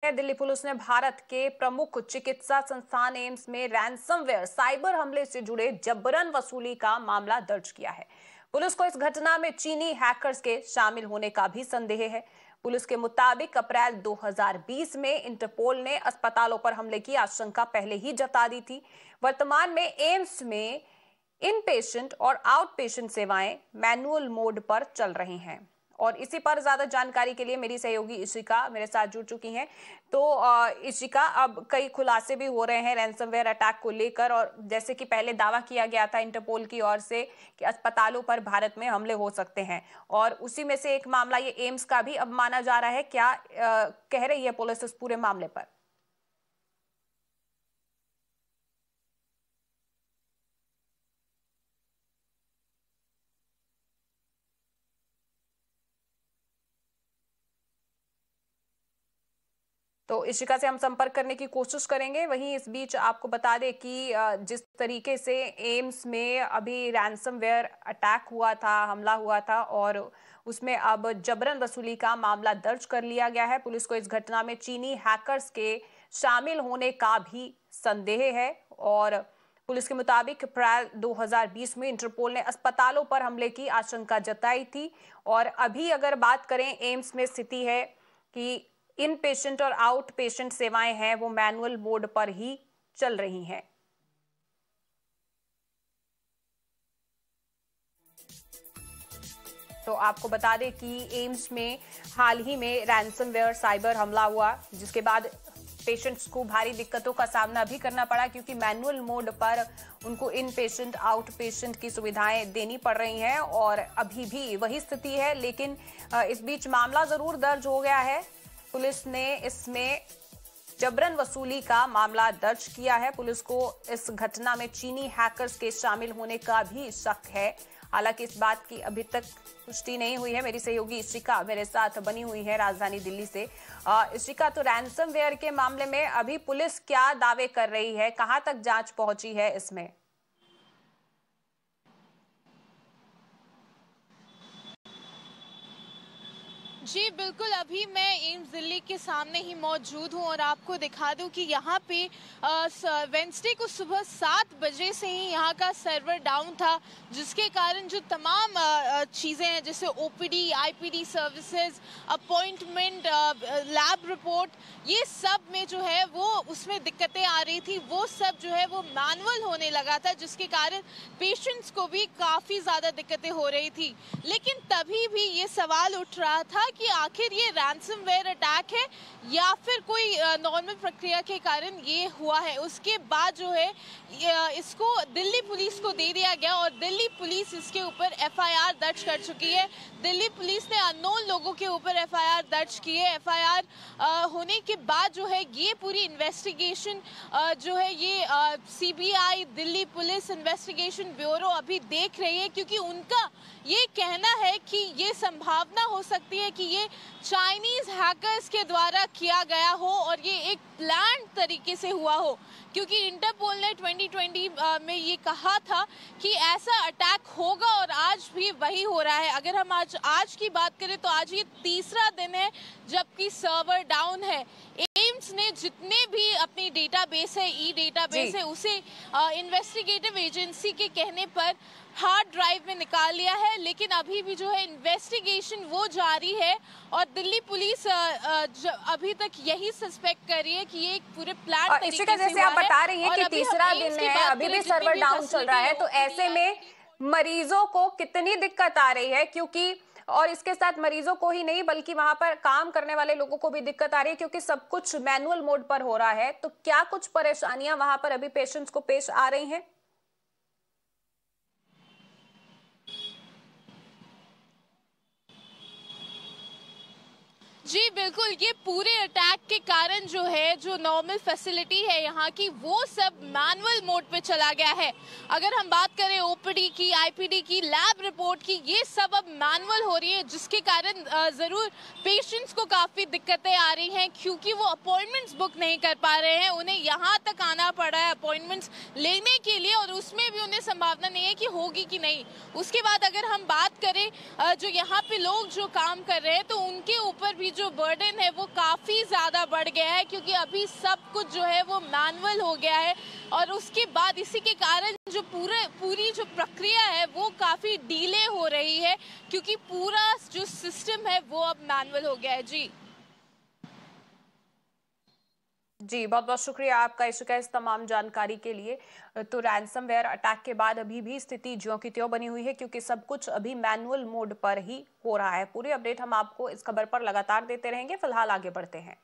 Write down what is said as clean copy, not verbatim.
Delhi police ने भारत के प्रमुख चिकित्सा संस्थान एम्स में रैंसमवेयर साइबर हमले से जुड़े जबरन वसूली का मामला दर्ज किया है। पुलिस को इस घटना में चीनी हैकर्स के शामिल होने का भी संदेह है। पुलिस के मुताबिक अप्रैल 2020 में इंटरपोल ने अस्पतालों पर हमले की आशंका पहले ही जता दी थी। वर्तमान में एम्स में इन पेशेंट और आउट पेशेंट सेवाएं मैनुअल मोड पर चल रही हैं। और इसी पर ज्यादा जानकारी के लिए मेरी सहयोगी इशिका मेरे साथ जुड़ चुकी हैं। तो इशिका, अब कई खुलासे भी हो रहे हैं रैंसमवेयर अटैक को लेकर, और जैसे कि पहले दावा किया गया था इंटरपोल की ओर से कि अस्पतालों पर भारत में हमले हो सकते हैं, और उसी में से एक मामला ये एम्स का भी अब माना जा रहा है। क्या कह रही है पुलिस इस पूरे मामले पर? तो इशिका से हम संपर्क करने की कोशिश करेंगे। वहीं इस बीच आपको बता दें कि जिस तरीके से एम्स में अभी रैंसमवेयर अटैक हुआ था, हमला हुआ था, और उसमें अब जबरन वसूली का मामला दर्ज कर लिया गया है। पुलिस को इस घटना में चीनी हैकर्स के शामिल होने का भी संदेह है। और पुलिस के मुताबिक अप्रैल 2020 में इंटरपोल ने अस्पतालों पर हमले की आशंका जताई थी। और अभी अगर बात करें एम्स में स्थिति है कि इन पेशेंट और आउट पेशेंट सेवाएं हैं वो मैनुअल मोड पर ही चल रही हैं। तो आपको बता दें कि एम्स में हाल ही में रैंसमवेयर साइबर हमला हुआ, जिसके बाद पेशेंट्स को भारी दिक्कतों का सामना भी करना पड़ा, क्योंकि मैनुअल मोड पर उनको इन पेशेंट आउट पेशेंट की सुविधाएं देनी पड़ रही हैं। और अभी भी वही स्थिति है, लेकिन इस बीच मामला जरूर दर्ज हो गया है। पुलिस ने इसमें जबरन वसूली का मामला दर्ज किया है। पुलिस को इस घटना में चीनी हैकर्स के शामिल होने का भी शक है। हालांकि इस बात की अभी तक पुष्टि नहीं हुई है। मेरी सहयोगी इशिका मेरे साथ बनी हुई है राजधानी दिल्ली से। इशिका, तो रैंसमवेयर के मामले में अभी पुलिस क्या दावे कर रही है, कहां तक जांच पहुंची है इसमें? जी बिल्कुल, अभी मैं एम्स दिल्ली के सामने ही मौजूद हूं और आपको दिखा दूं कि यहाँ पे वेंसडे को सुबह 7 बजे से ही यहाँ का सर्वर डाउन था, जिसके कारण जो तमाम चीज़ें हैं जैसे OPD, IPD services, appointment, lab report, ये सब में जो है वो उसमें दिक्कतें आ रही थी। वो सब जो है वो मैनुअल होने लगा था, जिसके कारण पेशेंट्स को भी काफ़ी ज़्यादा दिक्कतें हो रही थी। लेकिन तभी भी ये सवाल उठ रहा था कि आखिर ये रैंसमवेयर अटैक है या फिर कोई नॉर्मल प्रक्रिया के कारण ये हुआ है। उसके बाद जो है इसको दिल्ली पुलिस को दे दिया गया और दिल्ली पुलिस इसके ऊपर एफआईआर दर्ज कर चुकी है। दिल्ली पुलिस ने अननोन लोगों के ऊपर एफआईआर दर्ज की है। एफआईआर होने के बाद जो है ये पूरी इन्वेस्टिगेशन जो है ये CBI, Delhi police investigation bureau अभी देख रही है, क्योंकि उनका ये कहना है कि ये संभावना हो सकती है कि ये चाइनीज हैकर्स के द्वारा किया गया हो और ये एक प्लान तरीके से हुआ हो, क्योंकि इंटरपोल ने 2020 में ये कहा था कि ऐसा अटैक होगा और आज भी वही हो रहा है। अगर हम आज की बात करें तो आज ये तीसरा दिन है जबकि सर्वर डाउन है। एम्स ने जितने भी अपनी डेटाबेस है, ई डेटाबेस है, उसे इन्वेस्टिगेटिव एजेंसी के कहने पर हार्ड ड्राइव में निकाल लिया है, लेकिन अभी भी जो है इन्वेस्टिगेशन वो जारी है और दिल्ली पुलिस अभी तक यही सस्पेक्ट कर रही है कि ये एक पूरे प्लान तरीके से जैसे आप बता रही हैं कि तीसरा दिन है, अभी भी सर्वर डाउन चल रहा है, तो ऐसे में मरीजों को कितनी दिक्कत आ रही है? क्योंकि और इसके साथ मरीजों को ही नहीं बल्कि वहां पर काम करने वाले लोगों को भी दिक्कत आ रही है, क्योंकि सब कुछ मैनुअल मोड पर हो रहा है। तो क्या कुछ परेशानियां वहां पर अभी पेशेंट्स को पेश आ रही हैं? जी बिल्कुल, ये पूरे अटैक के कारण जो है जो नॉर्मल फैसिलिटी है यहाँ की वो सब मैनुअल मोड पे चला गया है। अगर हम बात करें ओपीडी की, आईपीडी की, लैब रिपोर्ट की, ये सब अब मैनुअल हो रही है, जिसके कारण ज़रूर पेशेंट्स को काफ़ी दिक्कतें आ रही हैं, क्योंकि वो अपॉइंटमेंट्स बुक नहीं कर पा रहे हैं। उन्हें यहाँ तक आना पड़ा है अपॉइंटमेंट्स लेने के लिए और उसमें भी उन्हें संभावना नहीं है कि होगी कि नहीं। उसके बाद अगर हम बात करें जो यहाँ पे लोग जो काम कर रहे हैं तो उनके ऊपर भी जो बर्डन है वो काफ़ी ज़्यादा बढ़ बढ़ गया है, क्योंकि अभी सब कुछ जो है वो मैनुअल हो गया है और उसके बाद इसी के कारण जो पूरी जो प्रक्रिया है वो काफ़ी डिले हो रही है, क्योंकि पूरा जो सिस्टम है वो अब मैनुअल हो गया है। जी, बहुत बहुत शुक्रिया आपका इस तमाम जानकारी के लिए। तो रैंसमवेयर अटैक के बाद अभी भी स्थिति ज्यों की त्यों बनी हुई है, क्योंकि सब कुछ अभी मैनुअल मोड पर ही हो रहा है। पूरी अपडेट हम आपको इस खबर पर लगातार देते रहेंगे। फिलहाल आगे बढ़ते हैं।